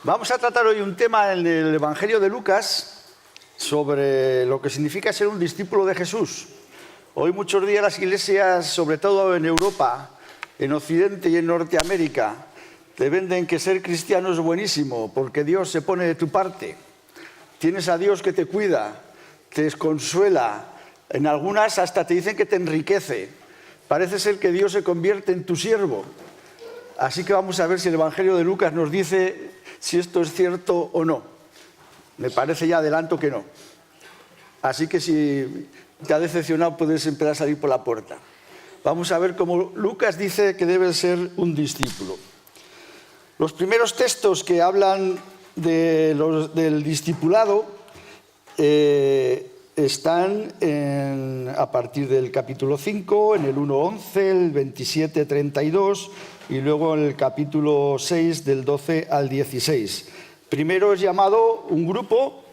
Vamos a tratar hoy un tema en el Evangelio de Lucas sobre lo que significa ser un discípulo de Jesús. Hoy muchos días las iglesias, sobre todo en Europa, en Occidente y en Norteamérica, te venden que ser cristiano es buenísimo porque Dios se pone de tu parte. Tienes a Dios que te cuida, te consuela. En algunas hasta te dicen que te enriquece. Parece ser que Dios se convierte en tu siervo. Así que vamos a ver si el Evangelio de Lucas nos dice si esto es cierto o no. Me parece ya adelanto que no. Así que si te ha decepcionado puedes empezar a salir por la puerta. Vamos a ver cómo Lucas dice que debe ser un discípulo. Los primeros textos que hablan del discipulado están a partir del capítulo 5, en el 1:11, el 27:32 y luego en el capítulo 6 del 12 al 16. Primero es llamado un grupo,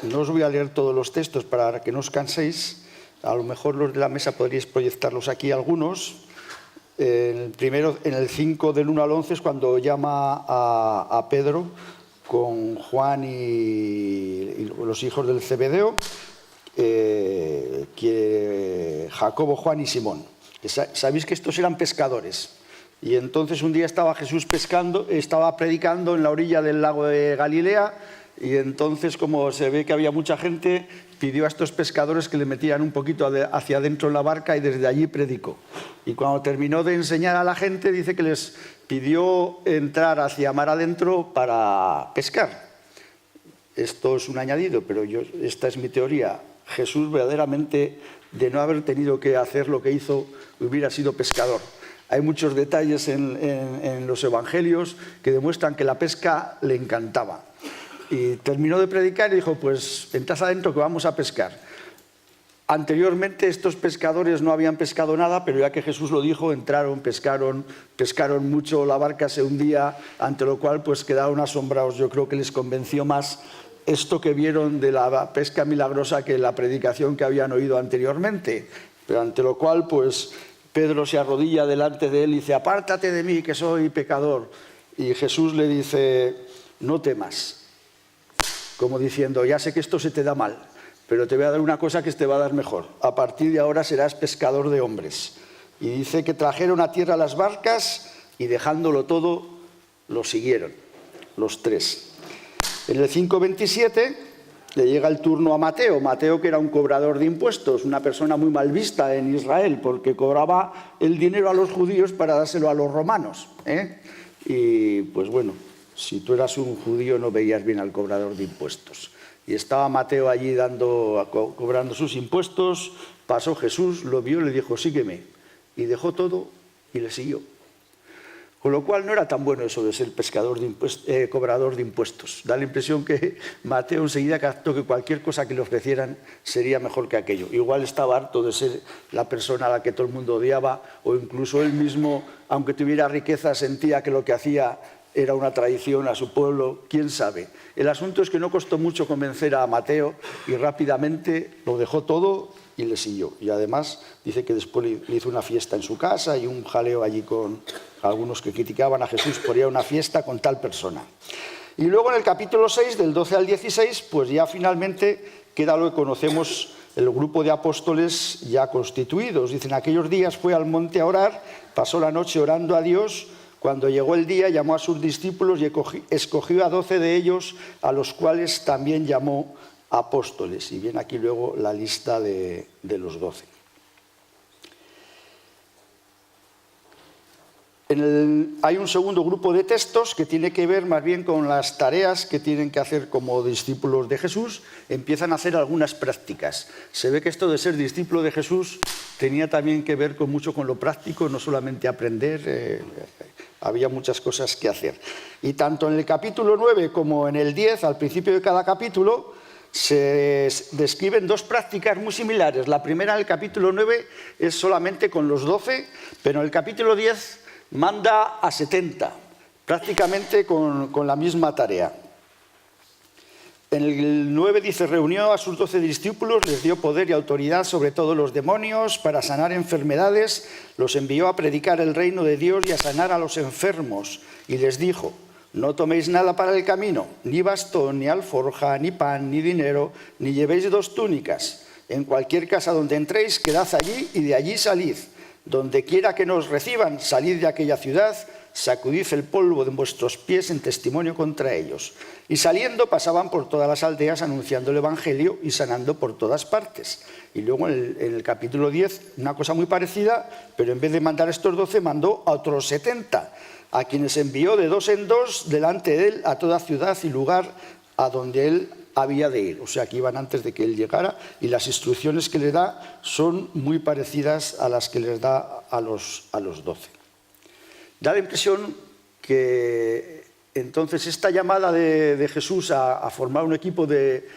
no os voy a leer todos los textos para que no os canséis, a lo mejor los de la mesa podríais proyectarlos aquí algunos. Primero, en el 5 del 1 al 11 es cuando llama a Pedro con Juan y los hijos del Zebedeo, Jacobo, Juan y Simón. Sabéis que estos eran pescadores. Y entonces un día estaba Jesús estaba predicando en la orilla del lago de Galilea, y entonces, como se ve que había mucha gente, pidió a estos pescadores que le metieran un poquito hacia adentro en la barca y desde allí predicó. Y cuando terminó de enseñar a la gente, dice que les pidió entrar hacia mar adentro para pescar. Esto es un añadido, pero esta es mi teoría. Jesús verdaderamente, de no haber tenido que hacer lo que hizo, hubiera sido pescador. Hay muchos detalles en los evangelios que demuestran que la pesca le encantaba. Y terminó de predicar y dijo, pues entrad adentro que vamos a pescar. Anteriormente estos pescadores no habían pescado nada, pero ya que Jesús lo dijo, entraron, pescaron mucho, la barca se hundía, ante lo cual pues quedaron asombrados. Yo creo que les convenció más esto que vieron de la pesca milagrosa que la predicación que habían oído anteriormente. Pero ante lo cual pues Pedro se arrodilla delante de él y dice, apártate de mí que soy pecador. Y Jesús le dice, no temas. Como diciendo, ya sé que esto se te da mal, pero te voy a dar una cosa que te va a dar mejor. A partir de ahora serás pescador de hombres. Y dice que trajeron a tierra las barcas y dejándolo todo, lo siguieron, los tres. En el 5:27 le llega el turno a Mateo. Mateo, que era un cobrador de impuestos, una persona muy mal vista en Israel, porque cobraba el dinero a los judíos para dárselo a los romanos. Y pues bueno, si tú eras un judío no veías bien al cobrador de impuestos. Y estaba Mateo allí cobrando sus impuestos, pasó Jesús, lo vio y le dijo, sígueme. Y dejó todo y le siguió. Con lo cual no era tan bueno eso de ser cobrador de impuestos. Da la impresión que Mateo enseguida captó que cualquier cosa que le ofrecieran sería mejor que aquello. Igual estaba harto de ser la persona a la que todo el mundo odiaba, o incluso él mismo, aunque tuviera riqueza, sentía que lo que hacía era una traición a su pueblo, quién sabe. El asunto es que no costó mucho convencer a Mateo y rápidamente lo dejó todo y le siguió. Y además dice que después le hizo una fiesta en su casa y un jaleo allí con algunos que criticaban a Jesús por ir a una fiesta con tal persona. Y luego en el capítulo 6, del 12 al 16, pues ya finalmente queda lo que conocemos, el grupo de apóstoles ya constituidos. Dicen, aquellos días fue al monte a orar, pasó la noche orando a Dios. Cuando llegó el día, llamó a sus discípulos y escogió a 12 de ellos, a los cuales también llamó apóstoles. Y viene aquí luego la lista de los 12. Hay un segundo grupo de textos que tiene que ver más bien con las tareas que tienen que hacer como discípulos de Jesús. Empiezan a hacer algunas prácticas. Se ve que esto de ser discípulo de Jesús tenía también que ver mucho con lo práctico, no solamente aprender. Había muchas cosas que hacer. Y tanto en el capítulo 9 como en el 10, al principio de cada capítulo, se describen dos prácticas muy similares. La primera, en el capítulo 9, es solamente con los 12, pero en el capítulo 10 manda a 70, prácticamente con la misma tarea. En el 9 dice, reunió a sus 12 discípulos, les dio poder y autoridad sobre todos los demonios para sanar enfermedades, los envió a predicar el reino de Dios y a sanar a los enfermos. Y les dijo, no toméis nada para el camino, ni bastón, ni alforja, ni pan, ni dinero, ni llevéis 2 túnicas. En cualquier casa donde entréis, quedad allí y de allí salid. Donde quiera que nos reciban, salid de aquella ciudad, sacudid el polvo de vuestros pies en testimonio contra ellos. Y saliendo pasaban por todas las aldeas anunciando el Evangelio y sanando por todas partes. Y luego en el capítulo 10, una cosa muy parecida, pero en vez de mandar a estos 12, mandó a otros 70, a quienes envió de 2 en 2 delante de él a toda ciudad y lugar a donde él había de ir. O sea, que iban antes de que él llegara, y las instrucciones que le da son muy parecidas a las que les da a los 12. Da la impresión que entonces esta llamada de Jesús a formar un equipo de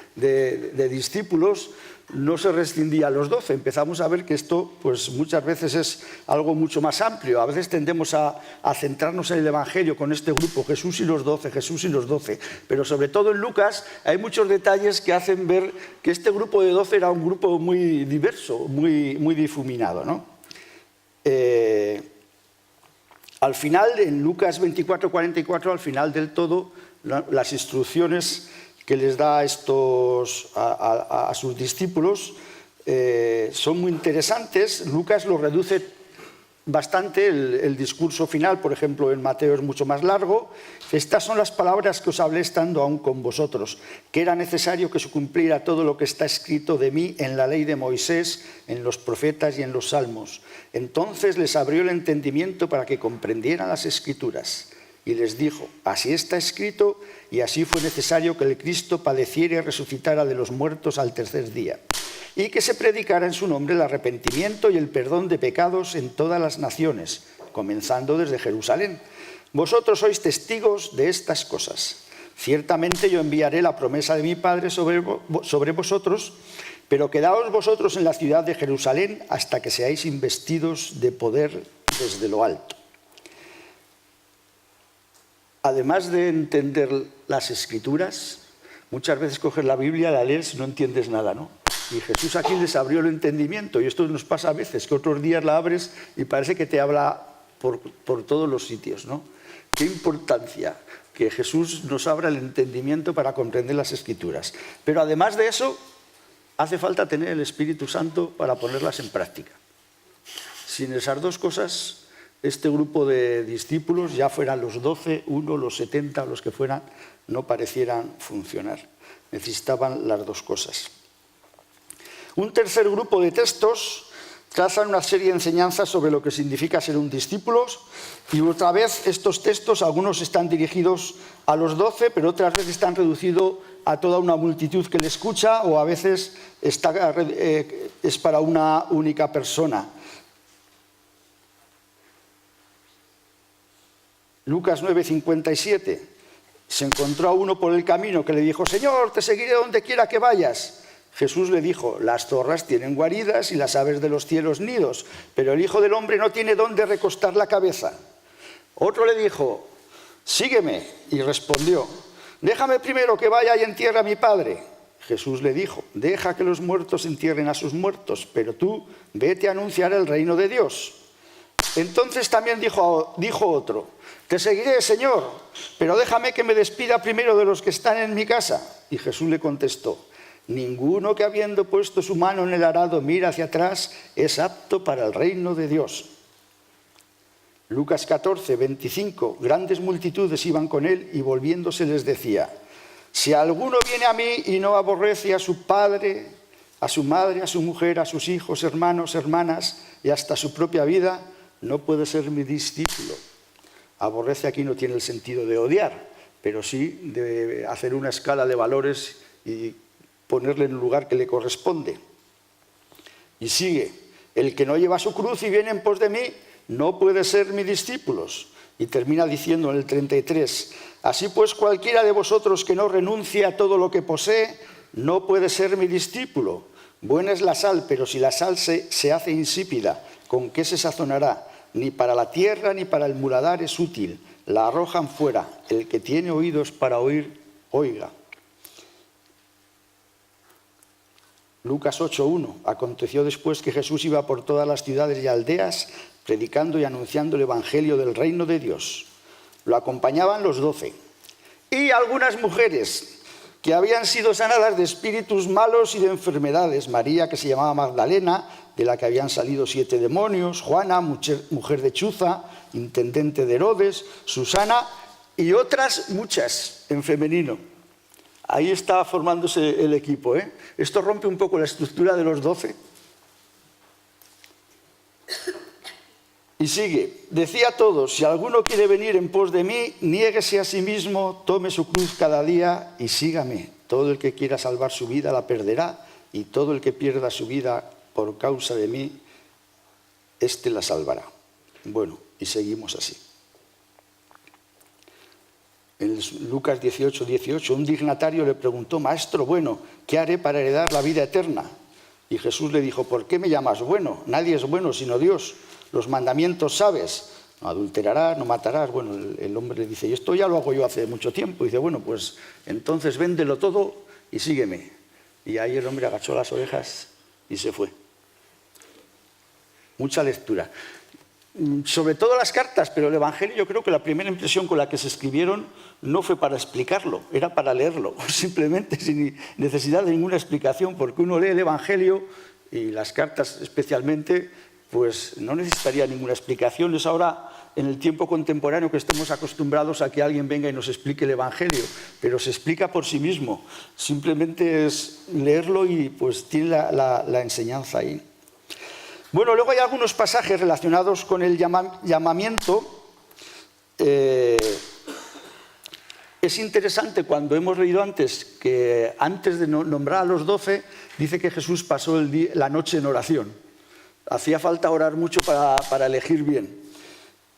discípulos no se restringía a los 12. Empezamos a ver que esto pues muchas veces es algo mucho más amplio. A veces tendemos a centrarnos en el Evangelio con este grupo, Jesús y los 12, Jesús y los 12. Pero sobre todo en Lucas hay muchos detalles que hacen ver que este grupo de 12 era un grupo muy diverso, muy difuminado, ¿no? Al final, en Lucas 24:44, al final del todo, las instrucciones que les da a sus discípulos son muy interesantes. Lucas lo reduce bastante, el discurso final, por ejemplo, en Mateo es mucho más largo. Estas son las palabras que os hablé estando aún con vosotros, que era necesario que se cumpliera todo lo que está escrito de mí en la ley de Moisés, en los profetas y en los salmos. Entonces les abrió el entendimiento para que comprendieran las Escrituras. Y les dijo, así está escrito, y así fue necesario que el Cristo padeciera y resucitara de los muertos al tercer día, y que se predicara en su nombre el arrepentimiento y el perdón de pecados en todas las naciones, comenzando desde Jerusalén. Vosotros sois testigos de estas cosas. Ciertamente yo enviaré la promesa de mi Padre sobre vosotros, pero quedaos vosotros en la ciudad de Jerusalén hasta que seáis investidos de poder desde lo alto. Además de entender las Escrituras, muchas veces coges la Biblia, la lees y no entiendes nada, ¿no? Y Jesús aquí les abrió el entendimiento, y esto nos pasa a veces, que otros días la abres y parece que te habla por todos los sitios, ¿no? Qué importancia que Jesús nos abra el entendimiento para comprender las Escrituras. Pero además de eso, hace falta tener el Espíritu Santo para ponerlas en práctica. Sin esas dos cosas, este grupo de discípulos, ya fueran los 12, los 70, los que fueran, no parecieran funcionar. Necesitaban las dos cosas. Un tercer grupo de textos trazan una serie de enseñanzas sobre lo que significa ser un discípulo, y otra vez estos textos, algunos están dirigidos a los 12, pero otras veces están reducidos a toda una multitud que le escucha, o a veces es para una única persona. Lucas 9:57, se encontró a uno por el camino que le dijo, Señor, te seguiré donde quiera que vayas. Jesús le dijo, las zorras tienen guaridas y las aves de los cielos nidos, pero el Hijo del Hombre no tiene dónde recostar la cabeza. Otro le dijo, sígueme, y respondió, déjame primero que vaya y entierre a mi padre. Jesús le dijo, deja que los muertos entierren a sus muertos, pero tú vete a anunciar el reino de Dios. Entonces también dijo otro, te seguiré, Señor, pero déjame que me despida primero de los que están en mi casa. Y Jesús le contestó, ninguno que habiendo puesto su mano en el arado mira hacia atrás es apto para el reino de Dios. Lucas 14:25, grandes multitudes iban con él y volviéndose les decía, si alguno viene a mí y no aborrece a su padre, a su madre, a su mujer, a sus hijos, hermanos, hermanas y hasta su propia vida, no puede ser mi discípulo. Aborrece aquí no tiene el sentido de odiar, pero sí de hacer una escala de valores y ponerle en el lugar que le corresponde. Y sigue, el que no lleva su cruz y viene en pos de mí, no puede ser mi discípulo. Y termina diciendo en el 33, así pues cualquiera de vosotros que no renuncie a todo lo que posee, no puede ser mi discípulo. Buena es la sal, pero si la sal se hace insípida, ¿con qué se sazonará? Ni para la tierra ni para el muladar es útil. La arrojan fuera. El que tiene oídos para oír, oiga. Lucas 8:1. Aconteció después que Jesús iba por todas las ciudades y aldeas predicando y anunciando el evangelio del reino de Dios. Lo acompañaban los 12 y algunas mujeres que habían sido sanadas de espíritus malos y de enfermedades. María, que se llamaba Magdalena, de la que habían salido 7 demonios, Juana, mujer de Chuza, intendente de Herodes, Susana y otras muchas en femenino. Ahí está formándose el equipo, ¿eh? Esto rompe un poco la estructura de los 12. Y sigue, decía a todos, si alguno quiere venir en pos de mí, niéguese a sí mismo, tome su cruz cada día y sígame. Todo el que quiera salvar su vida la perderá, y todo el que pierda su vida por causa de mí, éste la salvará. Bueno, y seguimos así. En Lucas 18:18, un dignatario le preguntó, maestro bueno, ¿qué haré para heredar la vida eterna? Y Jesús le dijo, ¿por qué me llamas bueno? Nadie es bueno sino Dios. Los mandamientos sabes, no adulterarás, no matarás. Bueno, el hombre le dice, y esto ya lo hago yo hace mucho tiempo. Y dice, bueno, pues entonces véndelo todo y sígueme. Y ahí el hombre agachó las orejas y se fue. Mucha lectura. Sobre todo las cartas, pero el Evangelio yo creo que la primera impresión con la que se escribieron no fue para explicarlo, era para leerlo, simplemente sin necesidad de ninguna explicación, porque uno lee el Evangelio y las cartas especialmente, pues no necesitaría ninguna explicación. Es ahora, en el tiempo contemporáneo, que estemos acostumbrados a que alguien venga y nos explique el Evangelio, pero se explica por sí mismo, simplemente es leerlo y pues tiene la enseñanza ahí. Bueno, luego hay algunos pasajes relacionados con el llamamiento. Es interesante cuando hemos leído antes que antes de nombrar a los 12, dice que Jesús pasó la noche en oración. Hacía falta orar mucho para elegir bien.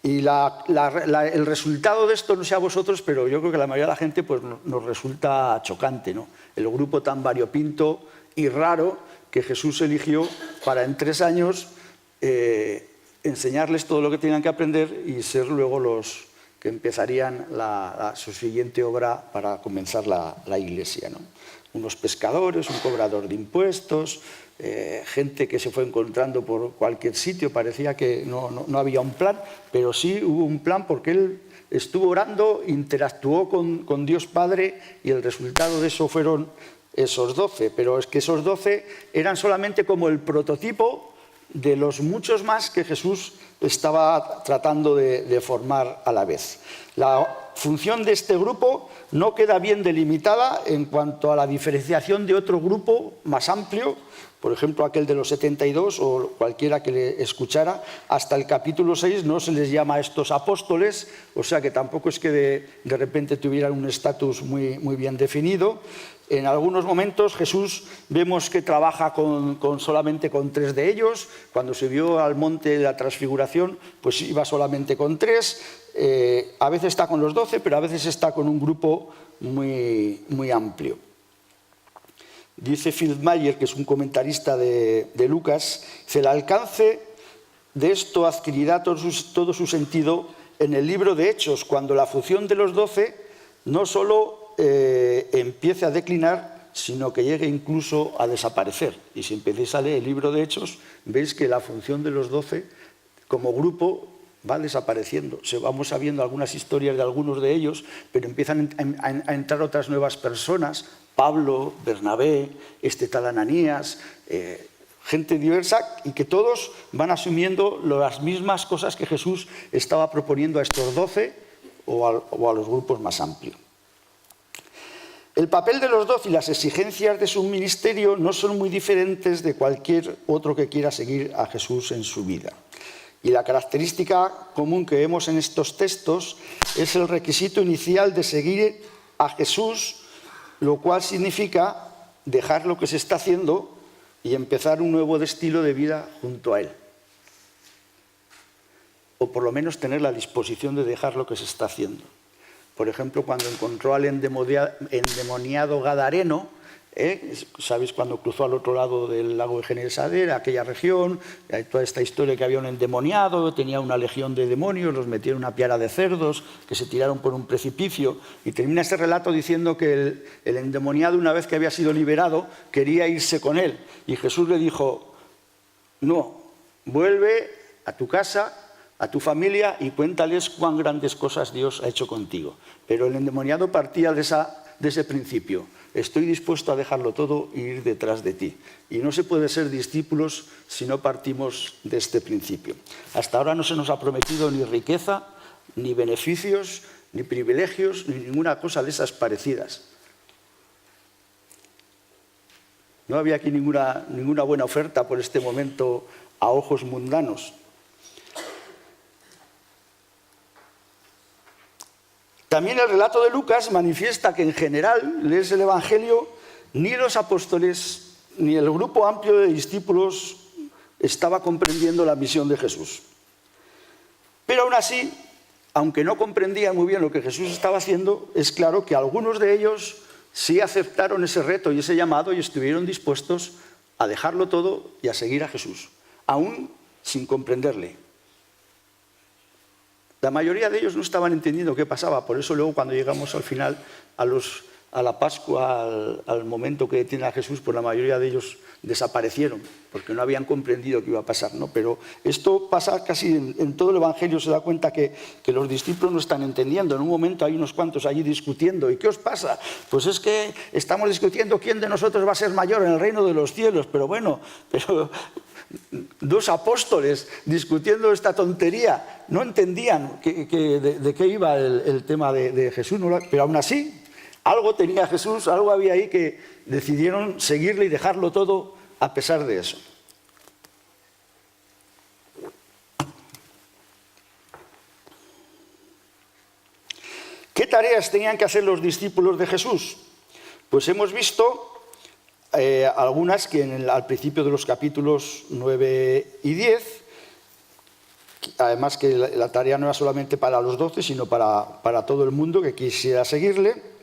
Y el resultado de esto, no sé a vosotros, pero yo creo que a la mayoría de la gente pues, nos resulta chocante, ¿no? El grupo tan variopinto y raro que Jesús eligió para en 3 años enseñarles todo lo que tenían que aprender y ser luego los que empezarían su siguiente obra para comenzar la iglesia, ¿no? Unos pescadores, un cobrador de impuestos, gente que se fue encontrando por cualquier sitio. Parecía que no había un plan, pero sí hubo un plan porque él estuvo orando, interactuó con Dios Padre y el resultado de eso fueron esos 12, pero es que esos 12 eran solamente como el prototipo de los muchos más que Jesús estaba tratando de formar a la vez. La función de este grupo no queda bien delimitada en cuanto a la diferenciación de otro grupo más amplio, por ejemplo aquel de los 72 o cualquiera que le escuchara. Hasta el capítulo 6 no se les llama a estos apóstoles, o sea que tampoco es que de repente tuvieran un estatus muy bien definido. En algunos momentos Jesús vemos que trabaja solamente con 3 de ellos. Cuando subió al monte de la transfiguración, pues iba solamente con 3. A veces está con los 12, pero a veces está con un grupo muy amplio. Dice Philip Mayer, que es un comentarista de Lucas, dice, el alcance de esto adquirirá todo su sentido en el libro de Hechos, cuando la función de los 12 no solo empiece a declinar, sino que llegue incluso a desaparecer. Y si empecéis a leer el libro de Hechos, veis que la función de los 12 como grupo va desapareciendo. Vamos sabiendo algunas historias de algunos de ellos, pero empiezan a entrar otras nuevas personas, Pablo, Bernabé, tal Ananías, gente diversa, y que todos van asumiendo las mismas cosas que Jesús estaba proponiendo a estos 12 o a los grupos más amplios. El papel de los 12 y las exigencias de su ministerio no son muy diferentes de cualquier otro que quiera seguir a Jesús en su vida. Y la característica común que vemos en estos textos es el requisito inicial de seguir a Jesús, lo cual significa dejar lo que se está haciendo y empezar un nuevo estilo de vida junto a Él. O por lo menos tener la disposición de dejar lo que se está haciendo. Por ejemplo, cuando encontró al endemoniado gadareno, ¿Sabéis cuando cruzó al otro lado del lago de Genesaret, aquella región? Hay toda esta historia que había un endemoniado, tenía una legión de demonios, los metieron en una piara de cerdos, que se tiraron por un precipicio, y termina ese relato diciendo que el endemoniado, una vez que había sido liberado, quería irse con él. Y Jesús le dijo: no, vuelve a tu casa, a tu familia, y cuéntales cuán grandes cosas Dios ha hecho contigo. Pero el endemoniado partía de ese principio: estoy dispuesto a dejarlo todo e ir detrás de ti. Y no se puede ser discípulos si no partimos de este principio. Hasta ahora no se nos ha prometido ni riqueza, ni beneficios, ni privilegios, ni ninguna cosa de esas parecidas. No había aquí ninguna buena oferta por este momento a ojos mundanos. También el relato de Lucas manifiesta que en general, lees el Evangelio, ni los apóstoles ni el grupo amplio de discípulos estaba comprendiendo la misión de Jesús. Pero aún así, aunque no comprendían muy bien lo que Jesús estaba haciendo, es claro que algunos de ellos sí aceptaron ese reto y ese llamado y estuvieron dispuestos a dejarlo todo y a seguir a Jesús, aún sin comprenderle. La mayoría de ellos no estaban entendiendo qué pasaba, por eso luego cuando llegamos al final a la Pascua, al momento que detiene a Jesús, pues la mayoría de ellos desaparecieron, porque no habían comprendido qué iba a pasar, ¿no? Pero esto pasa casi en todo el Evangelio, se da cuenta que los discípulos no están entendiendo. En un momento hay unos cuantos allí discutiendo. ¿Y qué os pasa? Pues es que estamos discutiendo quién de nosotros va a ser mayor en el reino de los cielos. Pero bueno, dos apóstoles discutiendo esta tontería, no entendían de qué iba el tema de Jesús, ¿no? Pero aún así, algo tenía Jesús, algo había ahí que decidieron seguirle y dejarlo todo a pesar de eso. ¿Qué tareas tenían que hacer los discípulos de Jesús? Pues hemos visto algunas que al principio de los capítulos 9 y 10, además que la tarea no era solamente para los 12, sino para todo el mundo que quisiera seguirle.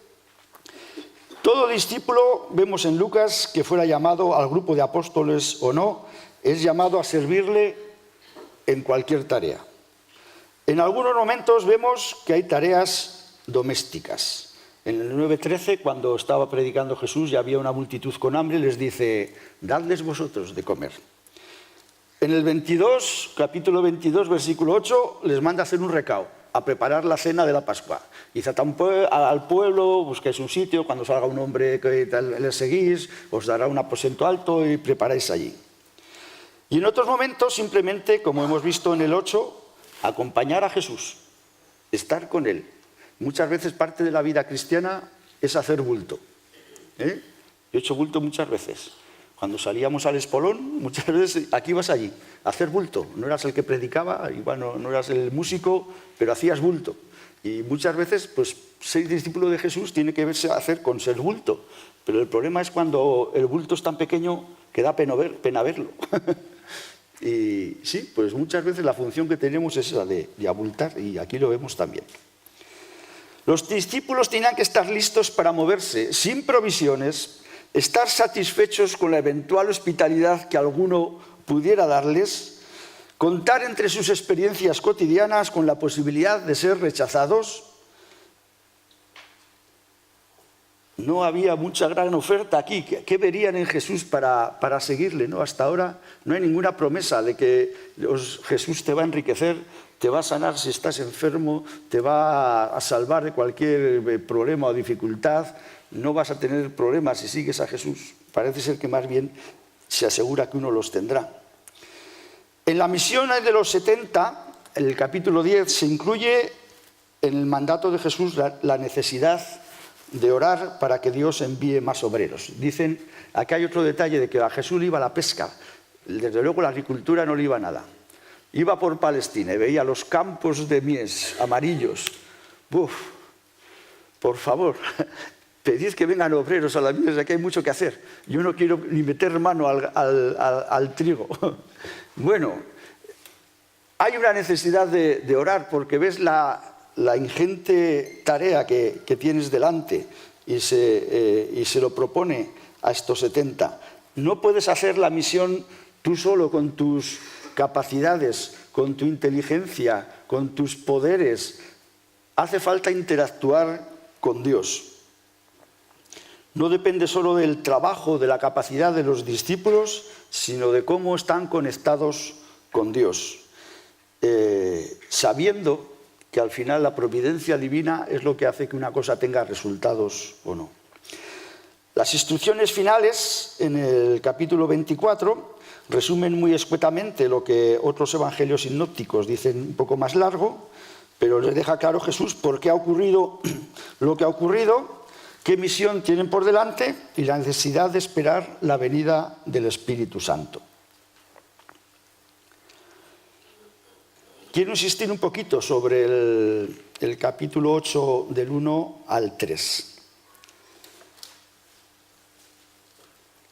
Todo discípulo, vemos en Lucas, que fuera llamado al grupo de apóstoles o no, es llamado a servirle en cualquier tarea. En algunos momentos vemos que hay tareas domésticas. En el 9:13, cuando estaba predicando Jesús y había una multitud con hambre, les dice: dadles vosotros de comer. En el 22, capítulo 22, versículo 8, les manda a hacer un recao, a preparar la cena de la Pascua. Dice al pueblo: busquéis un sitio, cuando salga un hombre que le seguís, os dará un aposento alto y preparáis allí. Y en otros momentos, simplemente, como hemos visto en el 8, acompañar a Jesús, estar con él. Muchas veces parte de la vida cristiana es hacer bulto. Yo he hecho bulto muchas veces. Cuando salíamos al espolón, muchas veces aquí ibas allí, a hacer bulto. No eras el que predicaba, igual no eras el músico, pero hacías bulto. Y muchas veces, pues, ser discípulo de Jesús tiene que verse hacer con ser bulto. Pero el problema es cuando el bulto es tan pequeño que da pena verlo. Y sí, pues muchas veces la función que tenemos es esa de abultar, y aquí lo vemos también. Los discípulos tenían que estar listos para moverse sin provisiones, estar satisfechos con la eventual hospitalidad que alguno pudiera darles, contar entre sus experiencias cotidianas con la posibilidad de ser rechazados. No había mucha gran oferta aquí. ¿Qué verían en Jesús para seguirle, ¿no? Hasta ahora no hay ninguna promesa de que Jesús te va a enriquecer, te va a sanar si estás enfermo, te va a salvar de cualquier problema o dificultad. No vas a tener problemas si sigues a Jesús. Parece ser que más bien se asegura que uno los tendrá. En la misión de los 70, en el capítulo 10, se incluye en el mandato de Jesús la necesidad de orar para que Dios envíe más obreros. Dicen, aquí hay otro detalle de que a Jesús le iba la pesca. Desde luego la agricultura no le iba nada. Iba por Palestina y veía los campos de mies amarillos. ¡Uf! Por favor, pedid que vengan obreros a la mies, aquí hay mucho que hacer. Yo no quiero ni meter mano al trigo. Bueno, hay una necesidad de orar porque ves la ingente tarea que tienes delante y se lo propone a estos 70. No puedes hacer la misión tú solo con tus capacidades, con tu inteligencia, con tus poderes. Hace falta interactuar con Dios. No depende solo del trabajo, de la capacidad de los discípulos, sino de cómo están conectados con Dios. Sabiendo que al final la providencia divina es lo que hace que una cosa tenga resultados o no. Las instrucciones finales en el capítulo 24 resumen muy escuetamente lo que otros evangelios sinópticos dicen un poco más largo, pero les deja claro Jesús por qué ha ocurrido lo que ha ocurrido, qué misión tienen por delante y la necesidad de esperar la venida del Espíritu Santo. Quiero insistir un poquito sobre el capítulo 8 del 1 al 3.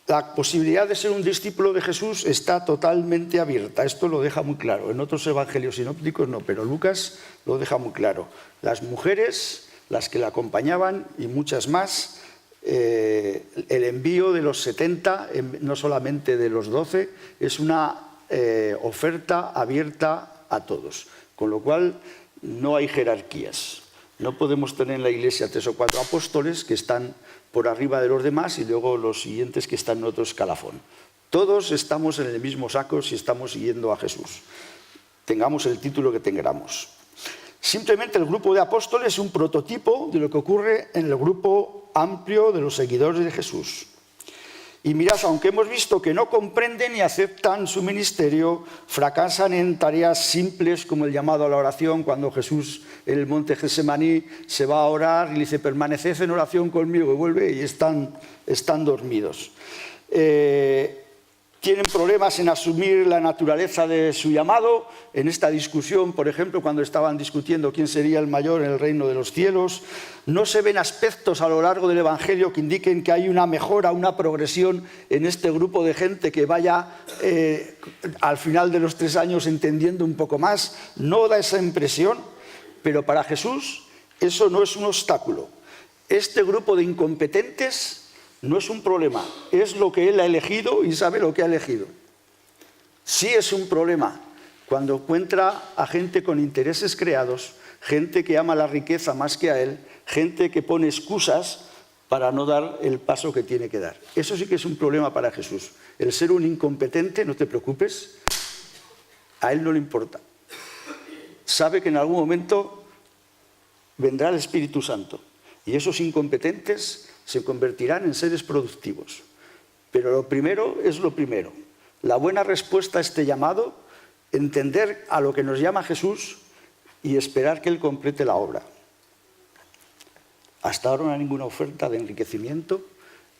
La posibilidad de ser un discípulo de Jesús está totalmente abierta. Esto lo deja muy claro. En otros evangelios sinópticos no, pero Lucas lo deja muy claro. Las mujeres, las que la acompañaban y muchas más, el envío de los 70, no solamente de los 12, es una oferta abierta a todos. Con lo cual no hay jerarquías. No podemos tener en la Iglesia 3 o 4 apóstoles que están por arriba de los demás y luego los siguientes que están en otro escalafón. Todos estamos en el mismo saco si estamos siguiendo a Jesús. Tengamos el título que tengamos. Simplemente el grupo de apóstoles es un prototipo de lo que ocurre en el grupo amplio de los seguidores de Jesús. Y mirad, aunque hemos visto que no comprenden ni aceptan su ministerio, fracasan en tareas simples como el llamado a la oración, cuando Jesús en el monte Getsemaní se va a orar y le dice, permaneced en oración conmigo, y vuelve y están dormidos. Tienen problemas en asumir la naturaleza de su llamado. En esta discusión, por ejemplo, cuando estaban discutiendo quién sería el mayor en el reino de los cielos, no se ven aspectos a lo largo del Evangelio que indiquen que hay una mejora, una progresión en este grupo de gente que vaya al final de los 3 años entendiendo un poco más. No da esa impresión, pero para Jesús eso no es un obstáculo. Este grupo de incompetentes no es un problema, es lo que Él ha elegido y sabe lo que ha elegido. Sí es un problema cuando encuentra a gente con intereses creados, gente que ama la riqueza más que a Él, gente que pone excusas para no dar el paso que tiene que dar. Eso sí que es un problema para Jesús. El ser un incompetente, no te preocupes, a Él no le importa. Sabe que en algún momento vendrá el Espíritu Santo y esos incompetentes se convertirán en seres productivos. Pero lo primero es lo primero. La buena respuesta a este llamado, entender a lo que nos llama Jesús y esperar que Él complete la obra. Hasta ahora no hay ninguna oferta de enriquecimiento,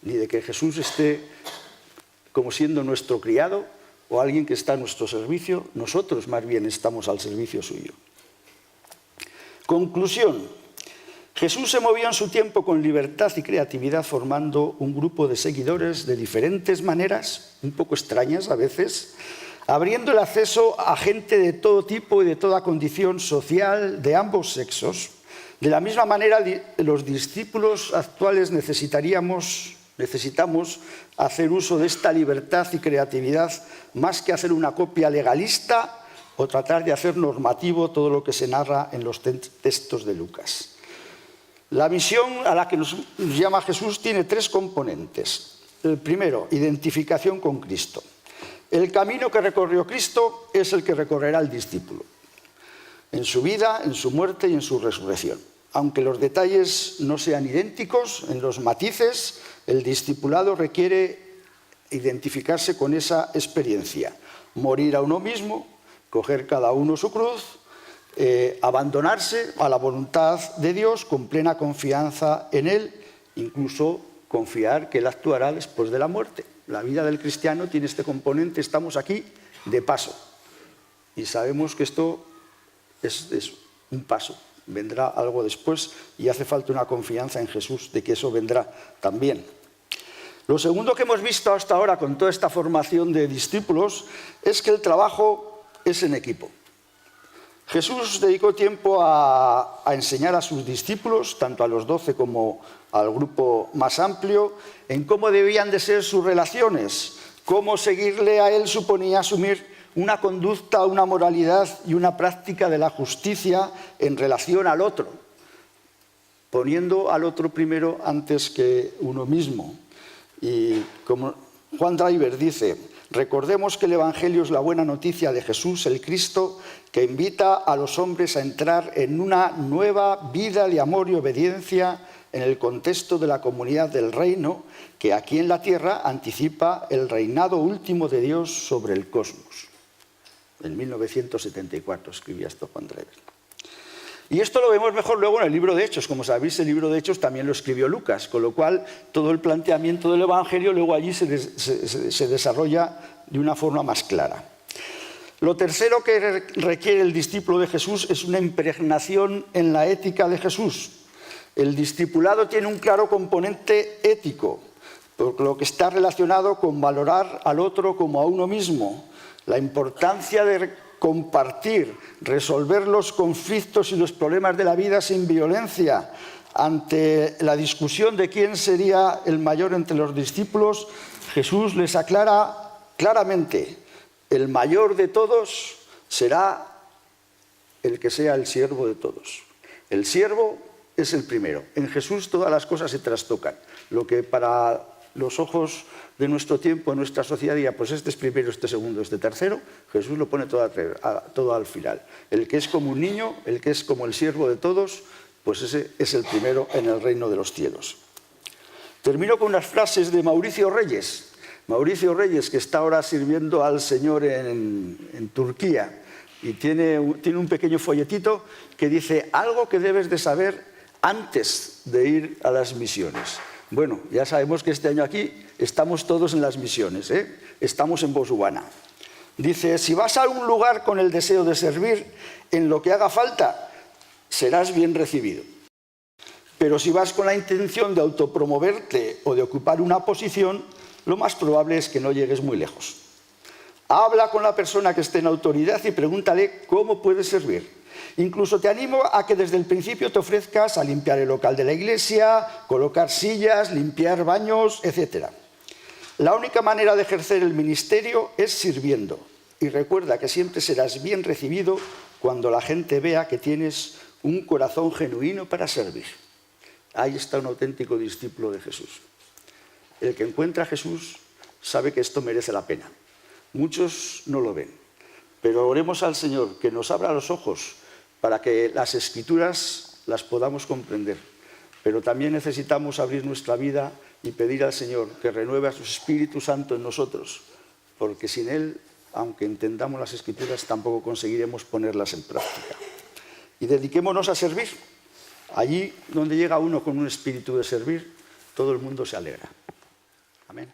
ni de que Jesús esté como siendo nuestro criado o alguien que está a nuestro servicio. Nosotros más bien estamos al servicio suyo. Conclusión. Jesús se movió en su tiempo con libertad y creatividad formando un grupo de seguidores de diferentes maneras, un poco extrañas a veces, abriendo el acceso a gente de todo tipo y de toda condición social, de ambos sexos. De la misma manera, los discípulos actuales necesitamos hacer uso de esta libertad y creatividad más que hacer una copia legalista o tratar de hacer normativo todo lo que se narra en los textos de Lucas. La misión a la que nos llama Jesús tiene 3 componentes. El primero, identificación con Cristo. El camino que recorrió Cristo es el que recorrerá el discípulo, en su vida, en su muerte y en su resurrección. Aunque los detalles no sean idénticos, en los matices, el discipulado requiere identificarse con esa experiencia. Morir a uno mismo, coger cada uno su cruz, abandonarse a la voluntad de Dios con plena confianza en Él, incluso confiar que Él actuará después de la muerte. La vida del cristiano tiene este componente, estamos aquí de paso y sabemos que esto es un paso, vendrá algo después y hace falta una confianza en Jesús de que eso vendrá también. Lo segundo que hemos visto hasta ahora con toda esta formación de discípulos es que el trabajo es en equipo. Jesús dedicó tiempo a enseñar a sus discípulos, tanto a los 12 como al grupo más amplio, en cómo debían de ser sus relaciones. Cómo seguirle a él suponía asumir una conducta, una moralidad y una práctica de la justicia en relación al otro, poniendo al otro primero antes que uno mismo. Y como Juan Driver dice, recordemos que el Evangelio es la buena noticia de Jesús, el Cristo, que invita a los hombres a entrar en una nueva vida de amor y obediencia en el contexto de la comunidad del reino, que aquí en la tierra anticipa el reinado último de Dios sobre el cosmos. En 1974 escribía esto Juan Driver. Y esto lo vemos mejor luego en el libro de Hechos. Como sabéis, el libro de Hechos también lo escribió Lucas, con lo cual todo el planteamiento del Evangelio luego allí se desarrolla de una forma más clara. Lo tercero que requiere el discípulo de Jesús es una impregnación en la ética de Jesús. El discipulado tiene un claro componente ético, por lo que está relacionado con valorar al otro como a uno mismo, la importancia de compartir, resolver los conflictos y los problemas de la vida sin violencia. Ante la discusión de quién sería el mayor entre los discípulos, Jesús les aclara claramente: el mayor de todos será el que sea el siervo de todos. El siervo es el primero. En Jesús todas las cosas se trastocan. Lo que para los ojos de nuestro tiempo, en nuestra sociedad, pues este es primero, este segundo, este tercero, Jesús lo pone todo al final. El que es como un niño, el que es como el siervo de todos, pues ese es el primero en el reino de los cielos. Termino con unas frases de Mauricio Reyes. Mauricio Reyes, que está ahora sirviendo al Señor en Turquía, y tiene un pequeño folletito que dice: algo que debes de saber antes de ir a las misiones. Bueno, ya sabemos que este año aquí estamos todos en las misiones, ¿eh? Estamos en Botswana. Dice: si vas a un lugar con el deseo de servir en lo que haga falta, serás bien recibido. Pero si vas con la intención de autopromoverte o de ocupar una posición, lo más probable es que no llegues muy lejos. Habla con la persona que esté en autoridad y pregúntale cómo puedes servir. Incluso te animo a que desde el principio te ofrezcas a limpiar el local de la iglesia, colocar sillas, limpiar baños, etc. La única manera de ejercer el ministerio es sirviendo. Y recuerda que siempre serás bien recibido cuando la gente vea que tienes un corazón genuino para servir. Ahí está un auténtico discípulo de Jesús. El que encuentra a Jesús sabe que esto merece la pena. Muchos no lo ven, pero oremos al Señor que nos abra los ojos para que las Escrituras las podamos comprender. Pero también necesitamos abrir nuestra vida y pedir al Señor que renueve a su Espíritu Santo en nosotros, porque sin Él, aunque entendamos las Escrituras, tampoco conseguiremos ponerlas en práctica. Y dediquémonos a servir. Allí donde llega uno con un espíritu de servir, todo el mundo se alegra. Amén.